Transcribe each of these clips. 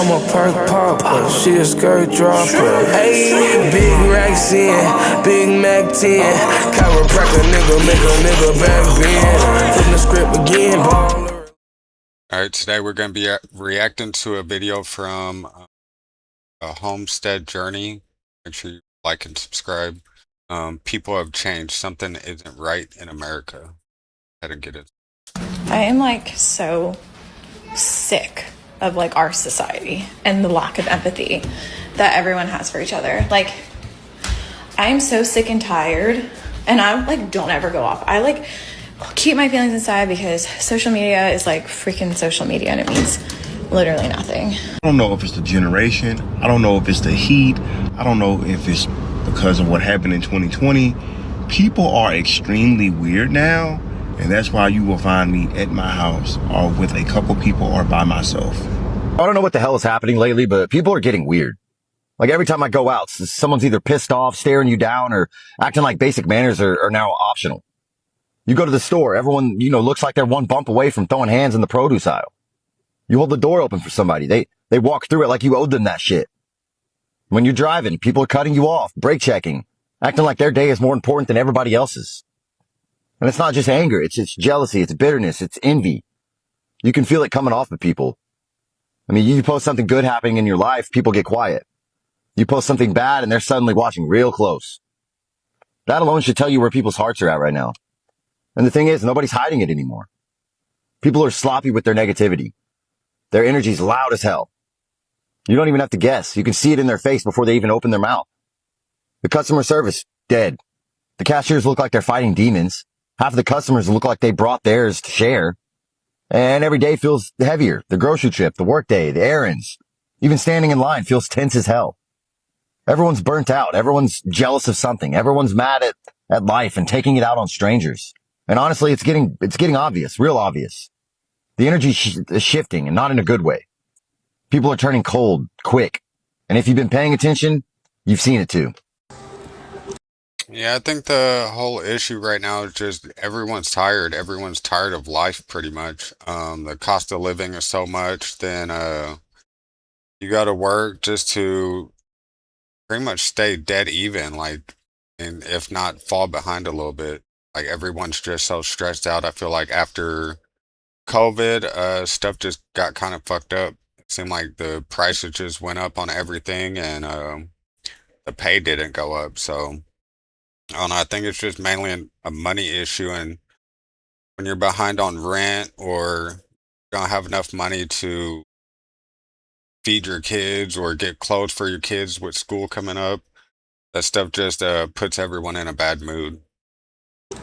I'm a perk popper, she a skirt dropper. Ayy, big racks in, Big Mac 10. Chiropractor nigga, make a nigga back bend. Flip the script again, baller. Alright, today we're going to be reacting to a video from a homestead journey. Make sure you like and subscribe. People have changed. Something isn't right in America. I didn't get it. I am like so sick of like our society and the lack of empathy that everyone has for each other. Like, I'm so sick and tired, and I like don't ever go off. I like keep my feelings inside because social media is like freaking social media, and it means literally nothing. I don't know if it's the generation. I don't know if it's the heat. I don't know if it's because of what happened in 2020. People are extremely weird now, and that's why you will find me at my house or with a couple people or by myself. I don't know what the hell is happening lately, but people are getting weird. Like every time I go out, someone's either pissed off, staring you down, or acting like basic manners are now optional. You go to the store, everyone, looks like they're one bump away from throwing hands in the produce aisle. You hold the door open for somebody. They walk through it like you owed them that shit. When you're driving, people are cutting you off, brake checking, acting like their day is more important than everybody else's. And it's not just anger. It's jealousy. It's bitterness. It's envy. You can feel it coming off of people. I mean, you post something good happening in your life, people get quiet. You post something bad and they're suddenly watching real close. That alone should tell you where people's hearts are at right now. And the thing is, nobody's hiding it anymore. People are sloppy with their negativity. Their energy's loud as hell. You don't even have to guess. You can see it in their face before they even open their mouth. The customer service, dead. The cashiers look like they're fighting demons. Half of the customers look like they brought theirs to share. And every day feels heavier. The grocery trip, the work day, the errands. Even standing in line feels tense as hell. Everyone's burnt out. Everyone's jealous of something. Everyone's mad at life and taking it out on strangers. And honestly, it's getting obvious, real obvious. The energy is shifting, and not in a good way. People are turning cold, quick. And if you've been paying attention, you've seen it too. Yeah, I think the whole issue right now is just everyone's tired. Everyone's tired of life pretty much. The cost of living is so much, then you got to work just to pretty much stay dead even, like, and if not fall behind a little bit. Like everyone's just so stressed out. I feel like after COVID, stuff just got kind of fucked up. It seemed like the prices just went up on everything, and the pay didn't go up. So I don't know. I think it's just mainly a money issue, and when you're behind on rent or don't have enough money to feed your kids or get clothes for your kids with school coming up, that stuff just puts everyone in a bad mood.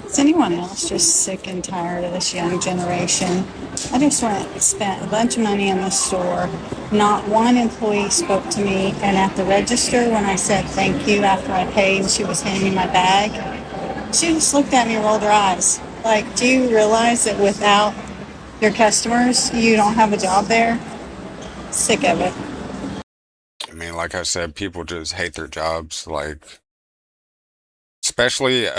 Is anyone else just sick and tired of this young generation? I just went and spent a bunch of money in the store. Not one employee spoke to me, and at the register when I said thank you after I paid, she was handing me my bag. She just looked at me and rolled her eyes. Like, do you realize that without your customers, you don't have a job there? Sick of it. I mean, like I said, people just hate their jobs. Like, especially,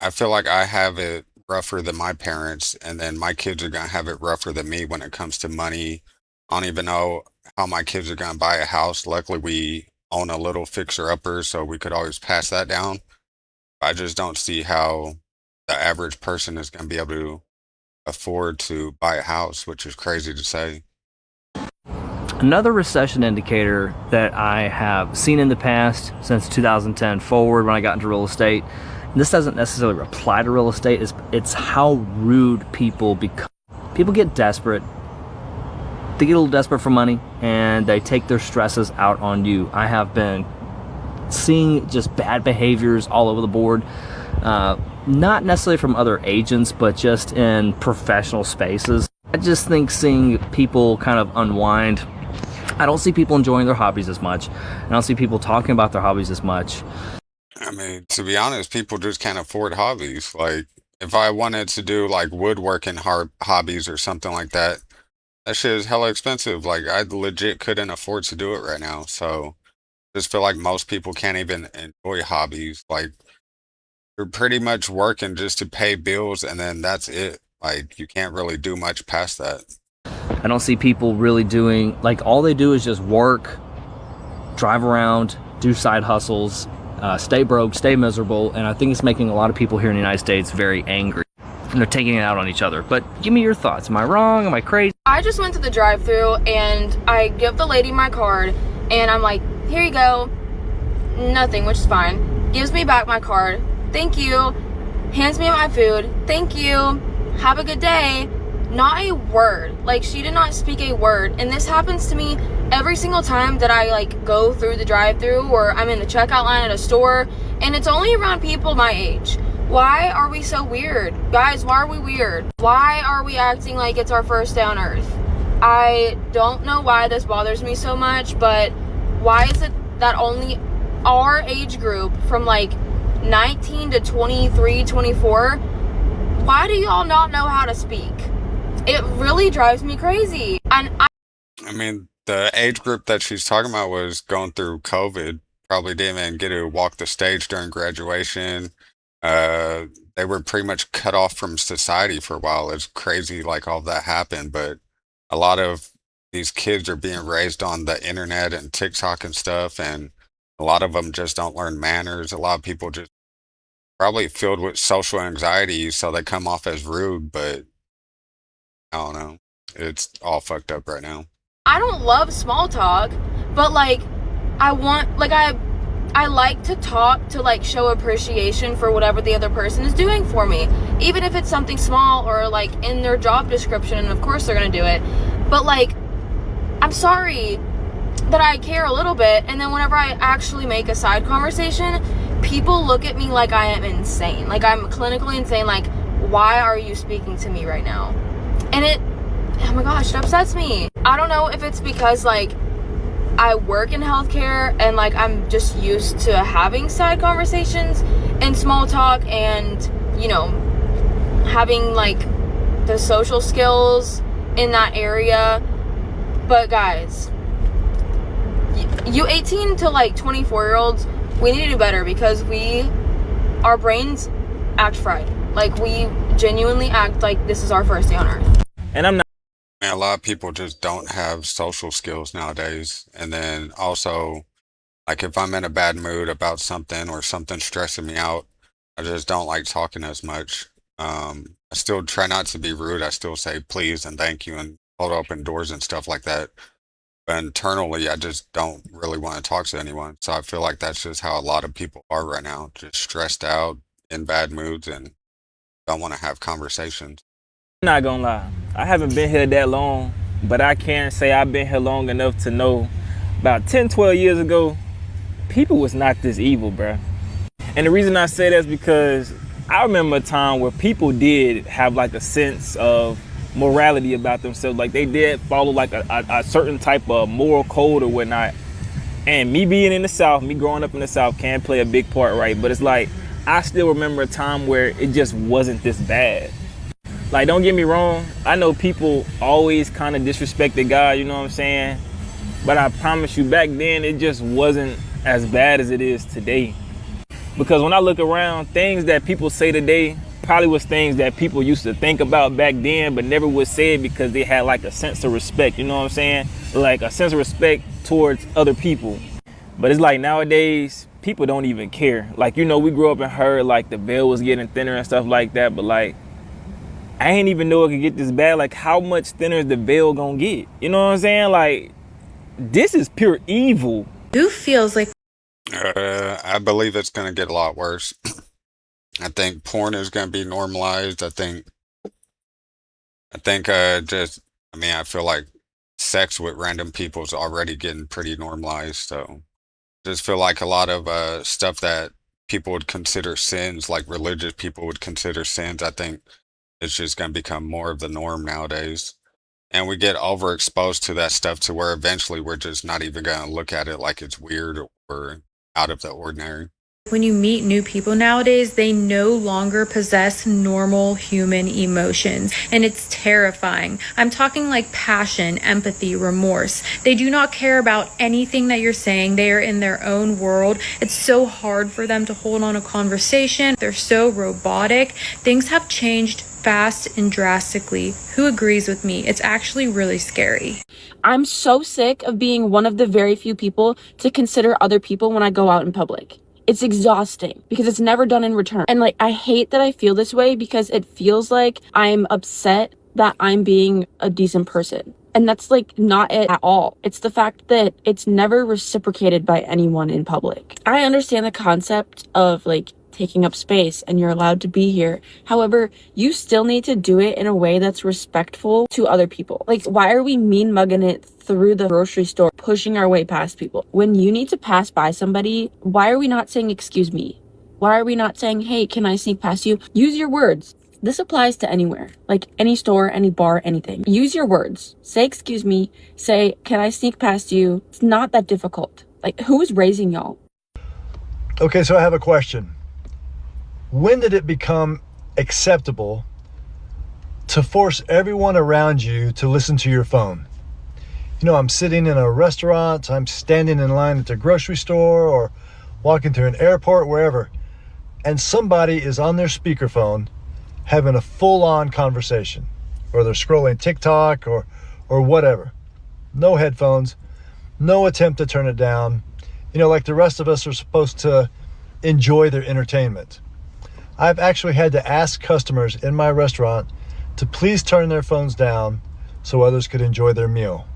I feel like I have it rougher than my parents, and then my kids are gonna have it rougher than me when it comes to money. I don't even know how my kids are gonna buy a house. Luckily, we own a little fixer-upper, so we could always pass that down. I just don't see how the average person is gonna be able to afford to buy a house, which is crazy to say. Another recession indicator that I have seen in the past since 2010 forward when I got into real estate, and this doesn't necessarily apply to real estate, it's how rude people become. People get desperate. They get a little desperate for money, and they take their stresses out on you. I have been seeing just bad behaviors all over the board, not necessarily from other agents, but just in professional spaces. I just think seeing people kind of unwind. I don't see people enjoying their hobbies as much. I don't see people talking about their hobbies as much. I mean, to be honest, people just can't afford hobbies. Like, if I wanted to do like woodworking hobbies or something like that, that shit is hella expensive. Like, I legit couldn't afford to do it right now. So, just feel like most people can't even enjoy hobbies. Like, you're pretty much working just to pay bills, and then that's it. Like, you can't really do much past that. I don't see people really doing, like, all they do is just work, drive around, do side hustles, stay broke, stay miserable, and I think it's making a lot of people here in the United States very angry. And they're taking it out on each other. But give me your thoughts. Am I wrong? Am I crazy? I just went to the drive-thru and I give the lady my card and I'm like, here you go. Nothing, which is fine. Gives me back my card. Thank you. Hands me my food. Thank you. Have a good day. Not a word. Like, she did not speak a word. And this happens to me every single time that I like go through the drive-thru or I'm in the checkout line at a store, and it's only around people my age. Why are we so weird? Guys, why are we weird? Why are we acting like it's our first day on earth? I don't know why this bothers me so much, but why is it that only our age group from like 19 to 23, 24, why do y'all not know how to speak? It really drives me crazy. And I mean, the age group that she's talking about was going through COVID, probably didn't even get to walk the stage during graduation. Uh, they were pretty much cut off from society for a while. It's crazy, like all that happened, but a lot of these kids are being raised on the internet and TikTok and stuff, and a lot of them just don't learn manners. A lot of people just probably filled with social anxiety, so they come off as rude, but I don't know. It's all fucked up right now. I don't love small talk, but like I want, like I like to talk to like show appreciation for whatever the other person is doing for me, even if it's something small or like in their job description, and of course they're gonna do it. But like, I'm sorry that I care a little bit, and then whenever I actually make a side conversation, people look at me like I am insane, like I'm clinically insane, like why are you speaking to me right now? And it, oh my gosh, it upsets me. I don't know if it's because like I work in healthcare and like I'm just used to having side conversations and small talk and, you know, having like the social skills in that area. But guys, you 18 to like 24-year-olds, we need to do better because our brains act fried. Like we genuinely act like this is our first day on earth. And I'm not. Man, a lot of people just don't have social skills nowadays. And then also, like if I'm in a bad mood about something or something stressing me out, I just don't like talking as much. I still try not to be rude. I still say please and thank you and hold open doors and stuff like that. But internally, I just don't really want to talk to anyone. So I feel like that's just how a lot of people are right now, just stressed out, in bad moods, and don't want to have conversations. I'm not gonna lie, I haven't been here that long, but I can say I've been here long enough to know about 10, 12 years ago, people was not this evil, bruh. And the reason I say that is because I remember a time where people did have like a sense of morality about themselves. Like they did follow like a certain type of moral code or whatnot. And me being in the South, me growing up in the South can play a big part, right? But it's like, I still remember a time where it just wasn't this bad. Like, don't get me wrong, I know people always kind of disrespected God, you know what I'm saying? But I promise you, back then, it just wasn't as bad as it is today. Because when I look around, things that people say today probably was things that people used to think about back then, but never would say it because they had like a sense of respect, you know what I'm saying? Like a sense of respect towards other people. But it's like nowadays, people don't even care. Like, you know, we grew up and heard like the veil was getting thinner and stuff like that, but like, I ain't even know it could get this bad. Like, how much thinner is the veil gonna get? You know what I'm saying? Like, this is pure evil. Who feels like I believe it's going to get a lot worse. I think porn is going to be normalized. I feel like sex with random people is already getting pretty normalized. So just feel like a lot of stuff that people would consider sins, like religious people would consider sins, I think it's just going to become more of the norm nowadays. And we get overexposed to that stuff to where eventually we're just not even going to look at it like it's weird or out of the ordinary. when you meet new people nowadays, they no longer possess normal human emotions, and it's terrifying. I'm talking like passion, empathy, remorse. They do not care about anything that you're saying. They are in their own world. It's so hard for them to hold on a conversation. They're so robotic. Things have changed fast and drastically. Who agrees with me? It's actually really scary. I'm so sick of being one of the very few people to consider other people when I go out in public. It's exhausting because it's never done in return. And like, I hate that I feel this way because it feels like I'm upset that I'm being a decent person. And that's like not it at all. It's the fact that it's never reciprocated by anyone in public. I understand the concept of like taking up space and you're allowed to be here. However, you still need to do it in a way that's respectful to other people. Like, why are we mean mugging it through the grocery store, pushing our way past people? When you need to pass by somebody, why are we not saying, excuse me? Why are we not saying, hey, can I sneak past you? Use your words. This applies to anywhere, like any store, any bar, anything. Use your words. Say, excuse me. Say, can I sneak past you? It's not that difficult. Like, who is raising y'all? Okay, so I have a question. When did it become acceptable to force everyone around you to listen to your phone? You know, I'm sitting in a restaurant, I'm standing in line at the grocery store or walking through an airport, wherever, and somebody is on their speakerphone having a full-on conversation, or they're scrolling TikTok or whatever. No headphones, no attempt to turn it down. You know, like the rest of us are supposed to enjoy their entertainment. I've actually had to ask customers in my restaurant to please turn their phones down so others could enjoy their meal.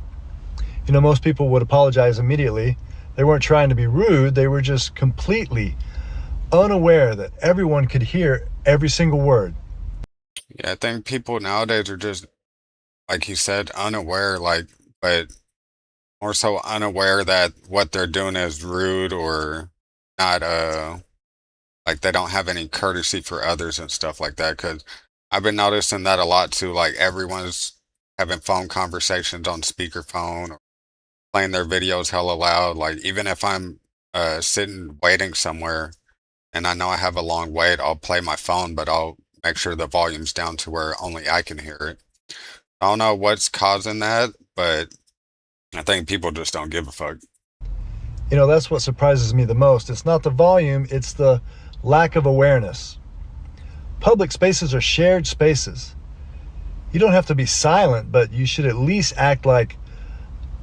You know, most people would apologize immediately. They weren't trying to be rude. They were just completely unaware that everyone could hear every single word. Yeah, I think people nowadays are just, like you said, unaware, like, but more so unaware that what they're doing is rude or not, like they don't have any courtesy for others and stuff like that. Because I've been noticing that a lot too. Like everyone's having phone conversations on speakerphone or playing their videos hella loud. Like even if I'm sitting waiting somewhere and I know I have a long wait, I'll play my phone, but I'll make sure the volume's down to where only I can hear it. I don't know what's causing that, but I think people just don't give a fuck. You know, that's what surprises me the most. It's not the volume, it's the lack of awareness. Public spaces are shared spaces. You don't have to be silent, but you should at least act like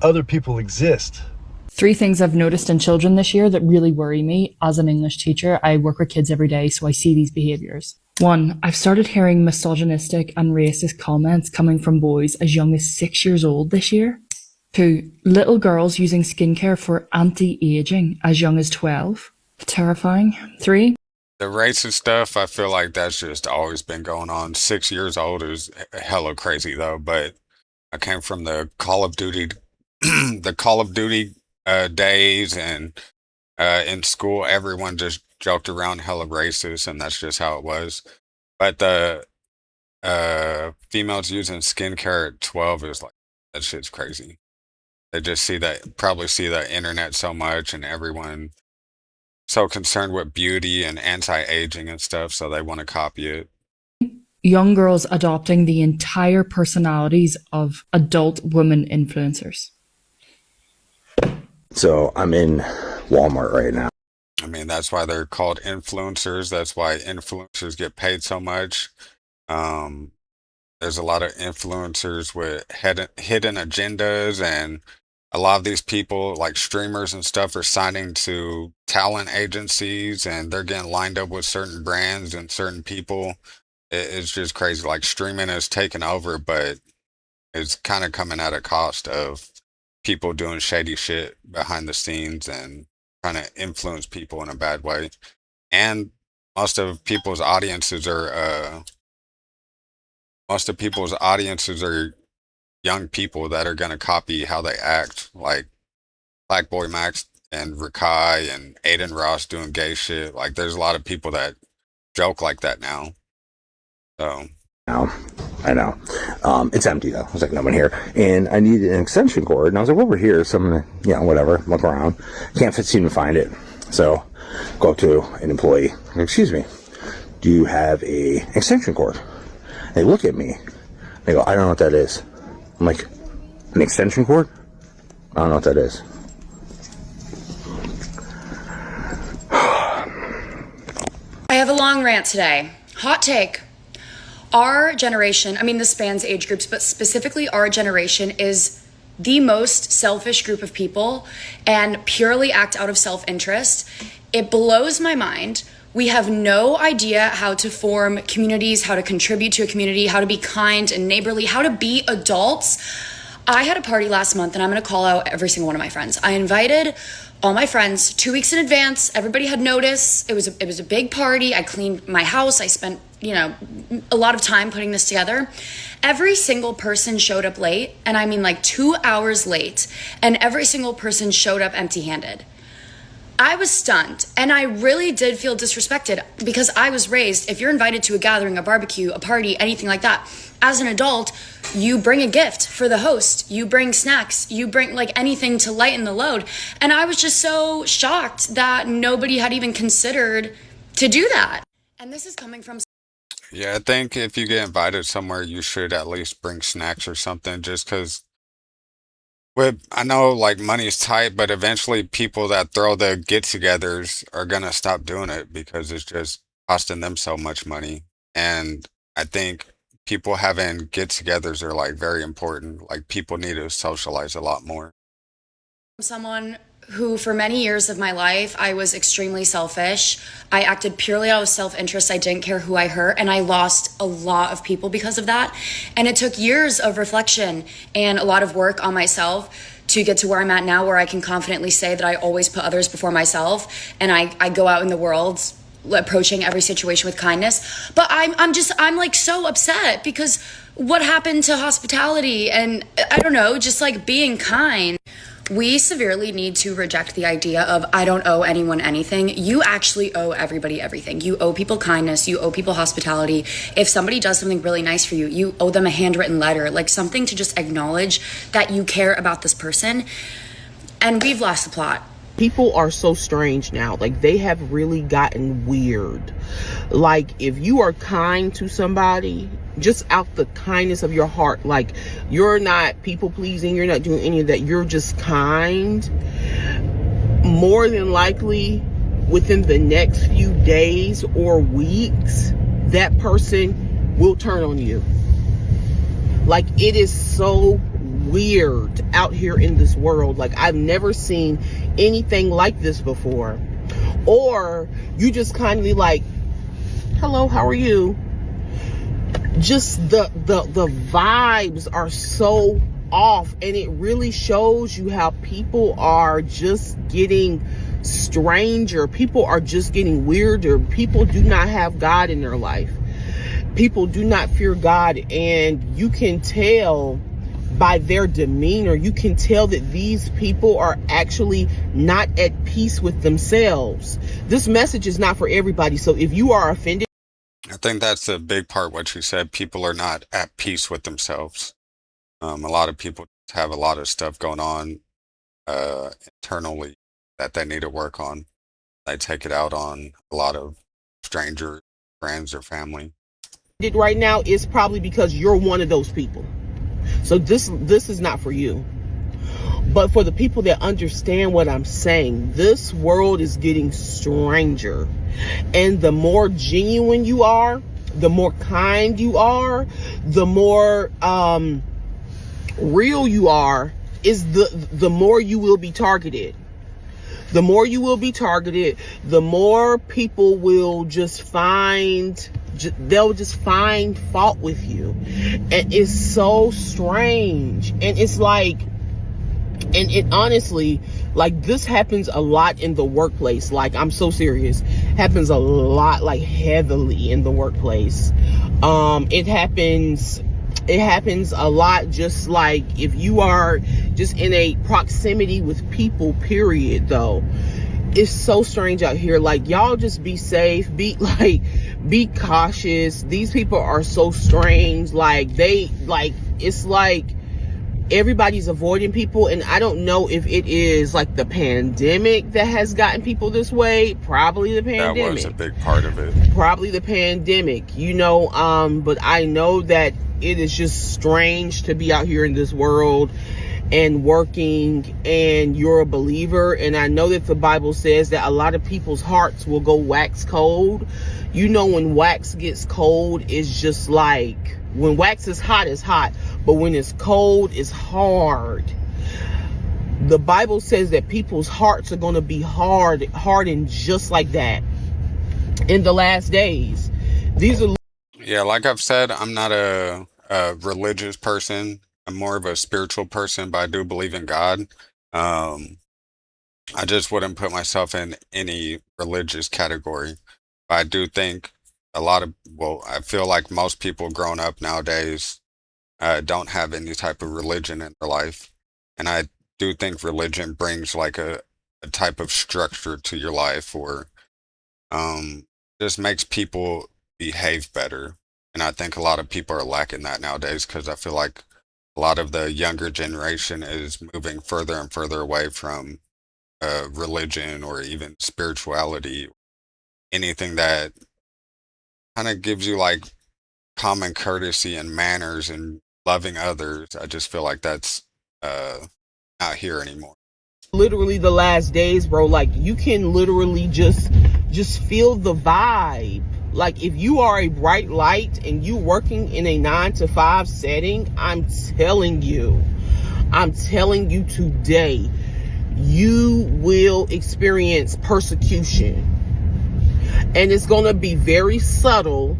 other people exist. 3 things I've noticed in children this year that really worry me. As an English teacher, I work with kids every day, so I see these behaviors. 1, I've started hearing misogynistic and racist comments coming from boys as young as 6 years old this year. 2, little girls using skincare for anti-aging as young as 12. Terrifying. 3, the racist stuff, I feel like that's just always been going on. 6 years old is hella crazy though, but I came from the Call of Duty, the Call of Duty days, and in school, everyone just joked around hella racist, and that's just how it was. But the females using skincare at 12 is like, that shit's crazy. They just probably see the internet so much, and everyone so concerned with beauty and anti-aging and stuff, so they want to copy it. young girls adopting the entire personalities of adult women influencers. So I'm in Walmart right now. I mean, that's why they're called influencers. That's why influencers get paid so much. There's a lot of influencers with hidden agendas, and a lot of these people, like streamers and stuff, are signing to talent agencies, and they're getting lined up with certain brands and certain people. It's just crazy. Like streaming is taking over, but it's kind of coming at a cost of people doing shady shit behind the scenes and trying to influence people in a bad way. And most of people's audiences are young people that are gonna copy how they act, like Black Boy Max and Rakai and Aiden Ross doing gay shit. Like there's a lot of people that joke like that now. So I know. It's empty though. There's like no one here. And I needed an extension cord. And I was like, over here, so I'm gonna, whatever, look around. Can't seem to find it. So go up to an employee. Excuse me, do you have a extension cord? They look at me. They go, I don't know what that is. I'm like, an extension cord? I don't know what that is. I have a long rant today. Hot take. Our generation, I mean, this spans age groups, but specifically our generation is the most selfish group of people and purely act out of self-interest. It blows my mind. We have no idea how to form communities, how to contribute to a community, how to be kind and neighborly, how to be adults. I had a party last month, and I'm going to call out every single one of my friends. I invited all my friends 2 weeks in advance. Everybody had notice. It was a big party. I cleaned my house. I spent, a lot of time putting this together. Every single person showed up late, and I mean like 2 hours late, and every single person showed up empty-handed. I was stunned, and I really did feel disrespected because I was raised, if you're invited to a gathering, a barbecue, a party, anything like that, as an adult, you bring a gift for the host, you bring snacks, you bring like anything to lighten the load. And I was just so shocked that nobody had even considered to do that. And this is coming from... Yeah, I think if you get invited somewhere, you should at least bring snacks or something, just because I know like money's tight, but eventually people that throw the get-togethers are gonna stop doing it because it's just costing them so much money. And I think people having get-togethers are like very important. Like people need to socialize a lot more. Someone who for many years of my life, I was extremely selfish. I acted purely out of self-interest. I didn't care who I hurt, and I lost a lot of people because of that. And it took years of reflection and a lot of work on myself to get to where I'm at now, where I can confidently say that I always put others before myself, and I go out in the world approaching every situation with kindness. But I'm like so upset because what happened to hospitality and I don't know, just like being kind. We severely need to reject the idea of I don't owe anyone anything. You actually owe everybody everything. You owe people kindness. You owe people hospitality. If somebody does something really nice for you, you owe them a handwritten letter, like something to just acknowledge that you care about this person. And we've lost the plot. People are so strange now. Like, they have really gotten weird. Like, if you are kind to somebody, just out the kindness of your heart, like, you're not people pleasing, you're not doing any of that, you're just kind, more than likely within the next few days or weeks, that person will turn on you. Like, it is so weird out here in this world. Like, I've never seen anything like this before. Or you just kindly like, hello, how are you? Just the vibes are so off, and it really shows you how people are just getting stranger. People are just getting weirder. People do not have God in their life. People do not fear God, and you can tell by their demeanor, you can tell that these people are actually not at peace with themselves. This message is not for everybody. So if you are offended, I think that's a big part what you said. People are not at peace with themselves. A lot of people have a lot of stuff going on internally that they need to work on. They take it out on a lot of strangers, friends, or family. right now is probably because you're one of those people. So this is not for you. But for the people that understand what I'm saying, this world is getting stranger. And the more genuine you are, the more kind you are, the more real you are, is the more you will be targeted. The more you will be targeted, the more people will just they'll just find fault with you. And it's so strange. And it's like, and it honestly, like, this happens a lot in the workplace. Like, I'm so serious. Happens a lot, like, heavily in the workplace. It happens a lot, just like if you are just in a proximity with people, period, though. It's so strange out here. Like, y'all just be safe, be cautious. These people are so strange. It's like everybody's avoiding people, and I don't know if it is like the pandemic that has gotten people this way. Probably the pandemic. That was a big part of it. Probably the pandemic, but I know that it is just strange to be out here in this world. and working and you're a believer, and I know that the Bible says that a lot of people's hearts will go wax cold. You know, when wax gets cold, it's just like, when wax is hot, it's hot, but when it's cold, it's hard. The Bible says that people's hearts are going to be hardened just like that in the last days. These are... Yeah, like I've said, I'm not a religious person. I'm more of a spiritual person, but I do believe in God. Um, I just wouldn't put myself in any religious category. But I do think well, I feel like most people growing up nowadays don't have any type of religion in their life. And I do think religion brings like a type of structure to your life, or um, just makes people behave better. And I think a lot of people are lacking that nowadays because I feel like a lot of the younger generation is moving further and further away from religion or even spirituality, anything that kind of gives you like common courtesy and manners and loving others. I just feel like that's not here anymore. Literally the last days, bro. Like, you can literally just feel the vibe. Like, if you are a bright light and you working in a 9-to-5 setting, I'm telling you today, you will experience persecution. And it's going to be very subtle,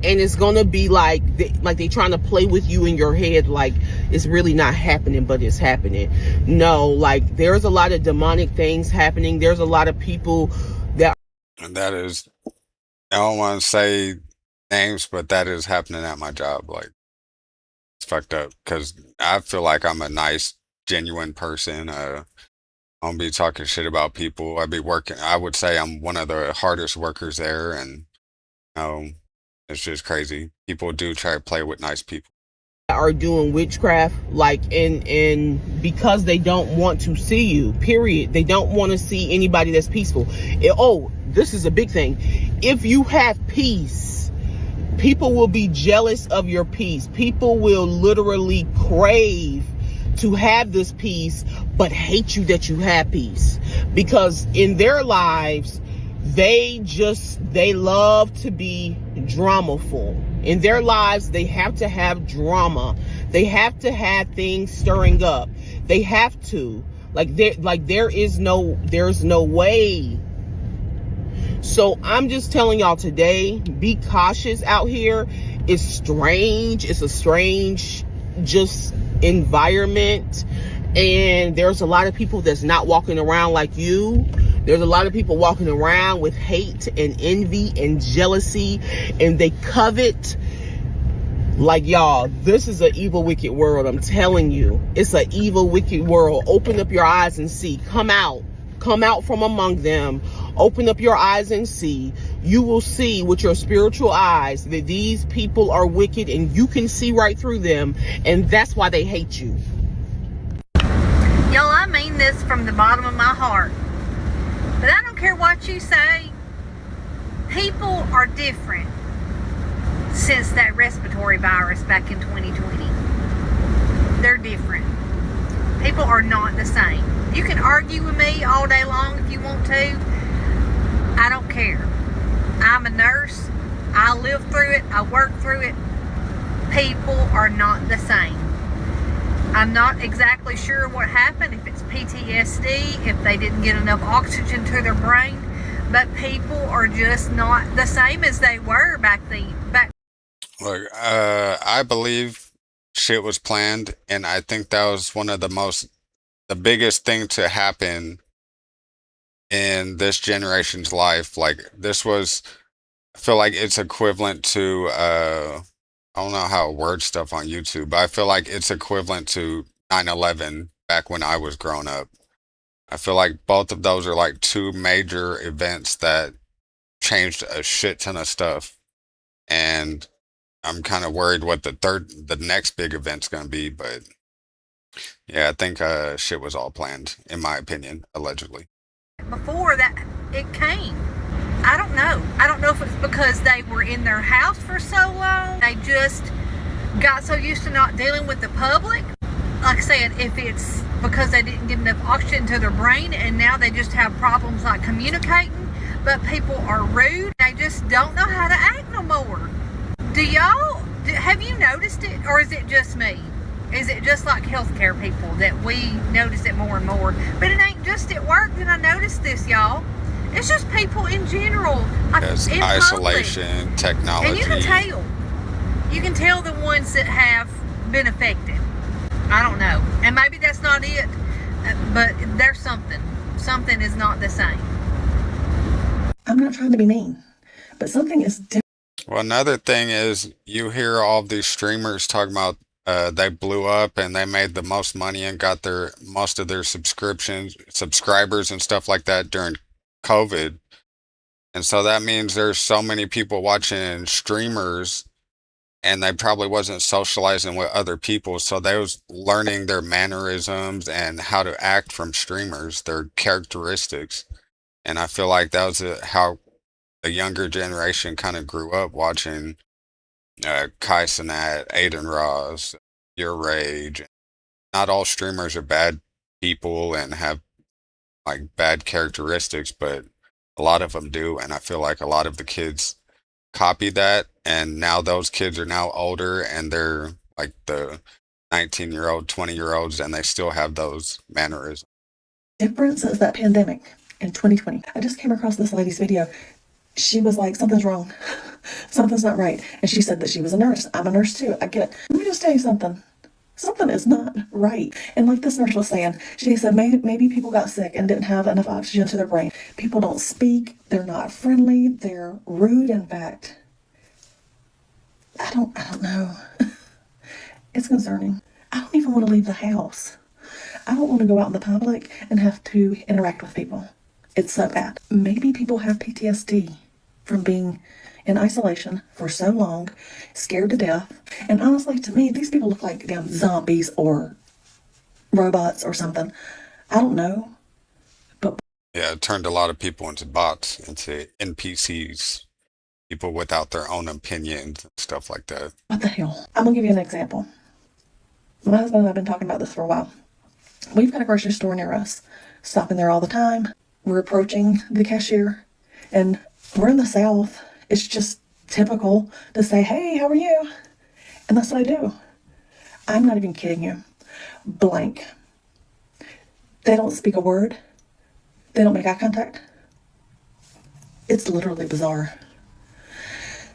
and it's going to be like they trying to play with you in your head, like it's really not happening, but it's happening. No, like, there's a lot of demonic things happening. There's a lot of people that... And that is, I don't want to say names, but that is happening at my job. Like, it's fucked up because I feel like I'm a nice, genuine person. I don't be talking shit about people. I would say I'm one of the hardest workers there, and it's just crazy. People do try to play with nice people. Are doing witchcraft, like, and because they don't want to see you, period. They don't want to see anybody that's peaceful. This is a big thing. If you have peace, people will be jealous of your peace. People will literally crave to have this peace, but hate you that you have peace. Because in their lives, they love to be dramaful. In their lives, they have to have drama. They have to have things stirring up. They have to. There's no way. So I'm just telling y'all today, be cautious out here. It's strange. It's a strange just environment. And there's a lot of people that's not walking around like you. There's a lot of people walking around with hate and envy and jealousy, and they covet. Like, y'all, this is an evil, wicked world. I'm telling you, it's an evil, wicked world. Open up your eyes and see. Come out from among them. Open up your eyes and see. You will see with your spiritual eyes that these people are wicked, and you can see right through them, and that's why they hate you. Y'all, I mean this from the bottom of my heart. But I don't care what you say. People are different since that respiratory virus back in 2020. They're different. People are not the same. You can argue with me all day long if you want to. I don't care. I'm a nurse. I live through it. I work through it. People are not the same. I'm not exactly sure what happened, if it's PTSD, if they didn't get enough oxygen to their brain, but people are just not the same as they were back then. Look, I believe shit was planned, and I think that was one of the biggest thing to happen in this generation's life. Like, I feel like it's equivalent to, I don't know how to word stuff on YouTube, but I feel like it's equivalent to 9/11 back when I was growing up. I feel like both of those are like two major events that changed a shit ton of stuff. And I'm kind of worried what the next big event's going to be, but yeah, I think shit was all planned, in my opinion, allegedly. Before that, it came. I don't know. I don't know if it's because they were in their house for so long. They just got so used to not dealing with the public. like I said, if it's because they didn't get enough oxygen to their brain and now they just have problems like communicating, but people are rude. They just don't know how to act no more. Have you noticed it, or is it just me? Is it just like healthcare people that we notice it more and more? But it ain't just at work that I noticed this, y'all. It's just people in general. Like Yes, in isolation, public. technology. And you can tell. You can tell the ones that have been affected. I don't know. And maybe that's not it, but there's something. Something is not the same. I'm not trying to be mean, but something is different. Well, another thing is you hear all these streamers talking about they blew up and they made the most money and got their most of their subscribers and stuff like that during COVID. And so that means there's so many people watching streamers and they probably wasn't socializing with other people, so they was learning their mannerisms and how to act from streamers, their characteristics. And I feel like that was how the younger generation kind of grew up watching Kai Cenat, Aiden Ross, Your Rage. Not all streamers are bad people and have like bad characteristics, but a lot of them do. And I feel like a lot of the kids copied that, and now those kids are now older and they're like the 19-year-old, 20-year-olds, and they still have those mannerisms. Different since that pandemic in 2020. I just came across this lady's video. She was like, something's wrong. Something's not right. And she said that she was a nurse. I'm a nurse too. I get it. Let me just tell you something. Something is not right. And like this nurse was saying, she said maybe people got sick and didn't have enough oxygen to their brain. People don't speak. They're not friendly. They're rude, in fact. I don't know. It's concerning. I don't even want to leave the house. I don't want to go out in the public and have to interact with people. It's so bad. Maybe people have PTSD from being in isolation for so long, scared to death. And honestly, to me, these people look like damn zombies or robots or something. I don't know. But Yeah, it turned a lot of people into bots, into NPCs, people without their own opinions and stuff like that. what the hell? I'm going to give you an example. My husband and I have been talking about this for a while. We've got a grocery store near us. Stopping there all the time. We're approaching the cashier, and we're in the South. It's just typical to say, hey, how are you? And that's what I do. I'm not even kidding you. Blank. They don't speak a word. They don't make eye contact. It's literally bizarre.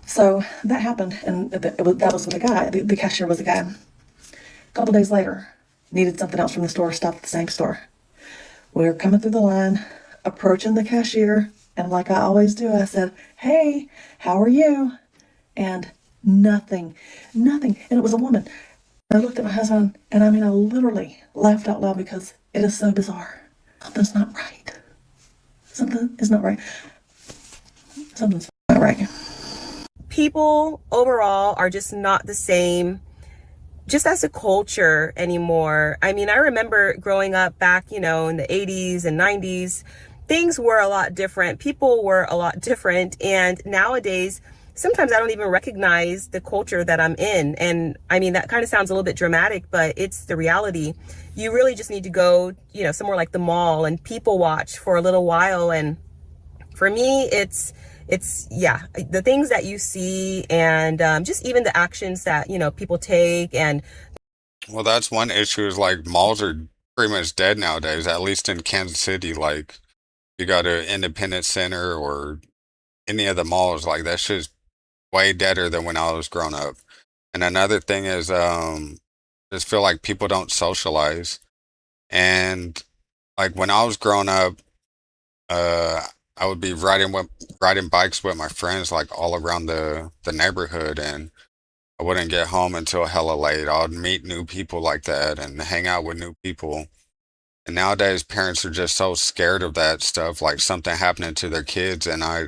So that happened, and that was with a guy. The cashier was a guy. A couple days later, needed something else from the store, stopped at the same store. We're coming through the line, approaching the cashier, and like I always do, I said, hey, how are you? And nothing. And it was a woman. I looked at my husband, and I mean, I literally laughed out loud because it is so bizarre. Something's not right. Something is not right. Something's not right. People overall are just not the same, just as a culture anymore. I mean, I remember growing up back, in the 80s and 90s, things were a lot different. People were a lot different. And nowadays, sometimes I don't even recognize the culture that I'm in. And I mean, that kind of sounds a little bit dramatic, but it's the reality. You really just need to go, somewhere like the mall and people watch for a little while. And for me, it's the things that you see and just even the actions that, people take. And Well, that's one issue is like malls are pretty much dead nowadays, at least in Kansas City. Like you got an Independence Center or any of the malls, like that shit's way deader than when I was growing up. And another thing is, just feel like people don't socialize. And like when I was growing up, I would be riding bikes with my friends like all around the neighborhood, and I wouldn't get home until hella late. I would meet new people like that and hang out with new people. And nowadays, parents are just so scared of that stuff, like something happening to their kids. And I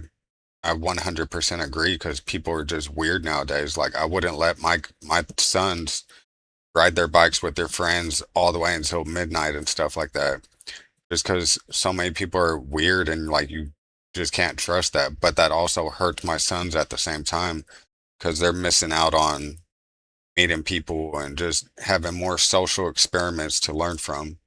100% agree because people are just weird nowadays. Like I wouldn't let my sons ride their bikes with their friends all the way until midnight and stuff like that. Just because so many people are weird and like you just can't trust that. But that also hurts my sons at the same time because they're missing out on meeting people and just having more social experiments to learn from.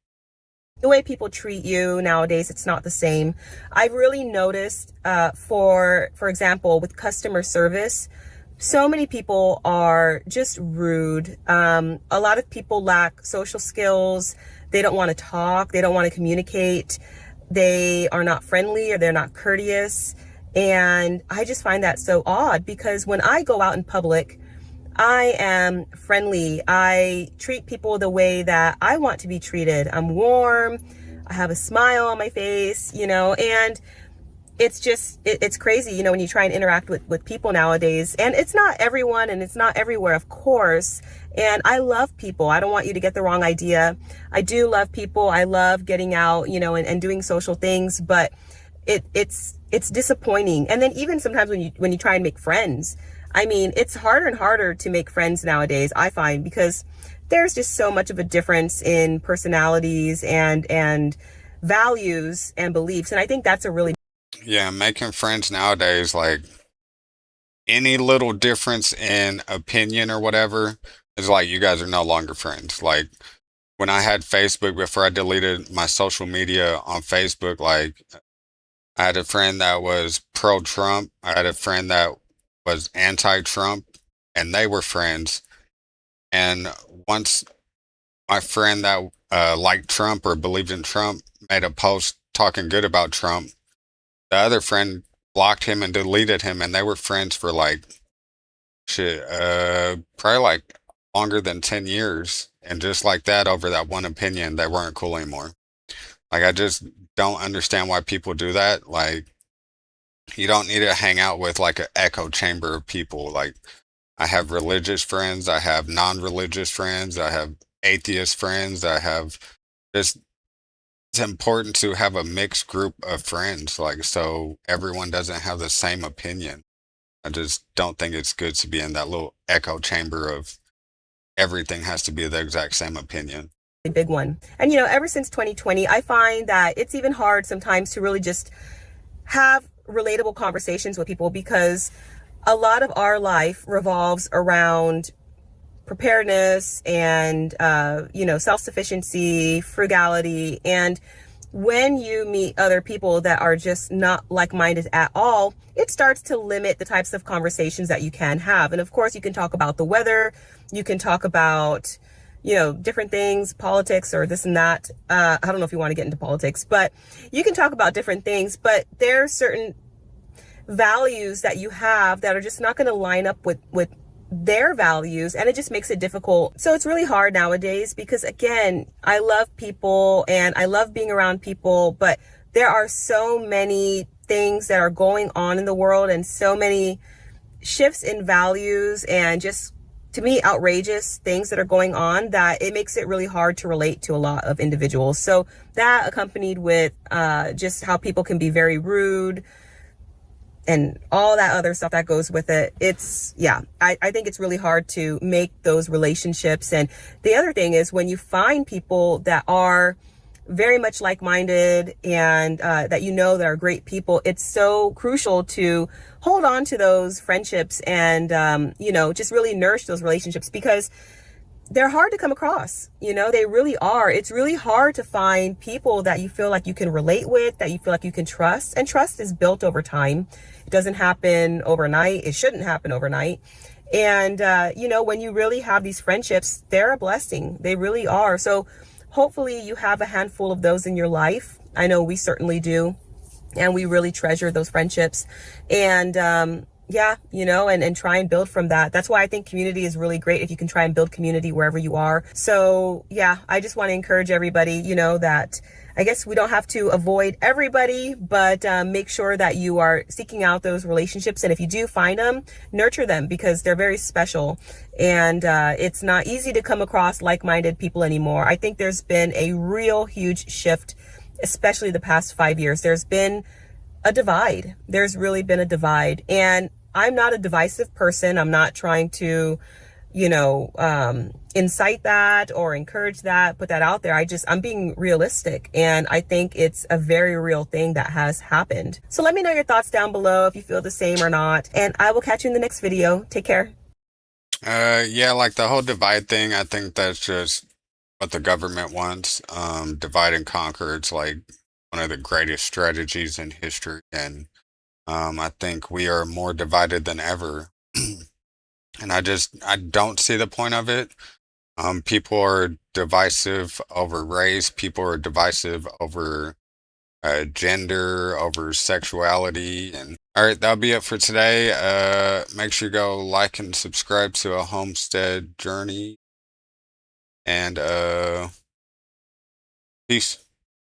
The way people treat you nowadays, it's not the same. I've really noticed, for example, with customer service, so many people are just rude. A lot of people lack social skills. They don't want to talk. They don't want to communicate. They are not friendly or they're not courteous. And I just find that so odd because when I go out in public, I am friendly. I treat people the way that I want to be treated. I'm warm. I have a smile on my face, and it's just, it's crazy, when you try and interact with people nowadays. And it's not everyone and it's not everywhere, of course. And I love people. I don't want you to get the wrong idea. I do love people. I love getting out, and doing social things, but it's disappointing. And then even sometimes when you try and make friends, I mean, it's harder and harder to make friends nowadays, I find, because there's just so much of a difference in personalities and values and beliefs. And I think that's a really Yeah, making friends nowadays, like any little difference in opinion or whatever, is like you guys are no longer friends. Like when I had Facebook, before I deleted my social media on Facebook, like I had a friend that was pro-Trump. I had a friend that was anti-Trump, and they were friends. And once my friend that liked Trump or believed in Trump made a post talking good about Trump, the other friend blocked him and deleted him, and they were friends for like shit, probably like longer than 10 years. And just like that, over that one opinion, they weren't cool anymore. Like, I just don't understand why people do that. Like, you don't need to hang out with like an echo chamber of people. Like, I have religious friends, I have non-religious friends, I have atheist friends, I have just, it's important to have a mixed group of friends, like, so everyone doesn't have the same opinion. I just don't think it's good to be in that little echo chamber of everything has to be the exact same opinion. big one. And ever since 2020, I find that it's even hard sometimes to really just have relatable conversations with people because a lot of our life revolves around preparedness and self-sufficiency, frugality. And when you meet other people that are just not like-minded at all, it starts to limit the types of conversations that you can have. And of course, you can talk about the weather, you can talk about different things, politics or this and that. I don't know if you want to get into politics, but you can talk about different things, but there are certain values that you have that are just not going to line up with their values, and it just makes it difficult. So it's really hard nowadays because, again, I love people and I love being around people, but there are so many things that are going on in the world and so many shifts in values and just, to me, outrageous things that are going on that it makes it really hard to relate to a lot of individuals. So that, accompanied with just how people can be very rude and all that other stuff that goes with it, I think it's really hard to make those relationships. And the other thing is, when you find people that are very much like-minded and that that are great people, it's so crucial to hold on to those friendships and just really nourish those relationships, because they're hard to come across. They really are. It's really hard to find people that you feel like you can relate with, that you feel like you can trust. And trust is built over time. It doesn't happen overnight. It shouldn't happen overnight. And, when you really have these friendships, they're a blessing. They really are. So hopefully you have a handful of those in your life. I know we certainly do. And we really treasure those friendships. And, and try and build from that. That's why I think community is really great, if you can try and build community wherever you are. So I just want to encourage everybody, that I guess we don't have to avoid everybody, but make sure that you are seeking out those relationships. And if you do find them, nurture them, because they're very special. And it's not easy to come across like-minded people anymore. I think there's been a real huge shift, especially the past 5 years. There's been a divide. There's really been a divide. And I'm not a divisive person. I'm not trying to, incite that or encourage that, put that out there. I'm being realistic. And I think it's a very real thing that has happened. So let me know your thoughts down below if you feel the same or not. And I will catch you in the next video. Take care. Yeah, like the whole divide thing, I think that's just what the government wants. Divide and conquer, it's like one of the greatest strategies in history, and I think we are more divided than ever. And I don't see the point of it. People are divisive over race, people are divisive over gender, over sexuality, and all right, that'll be it for today. Make sure you go like and subscribe to A Homestead Journey, and peace.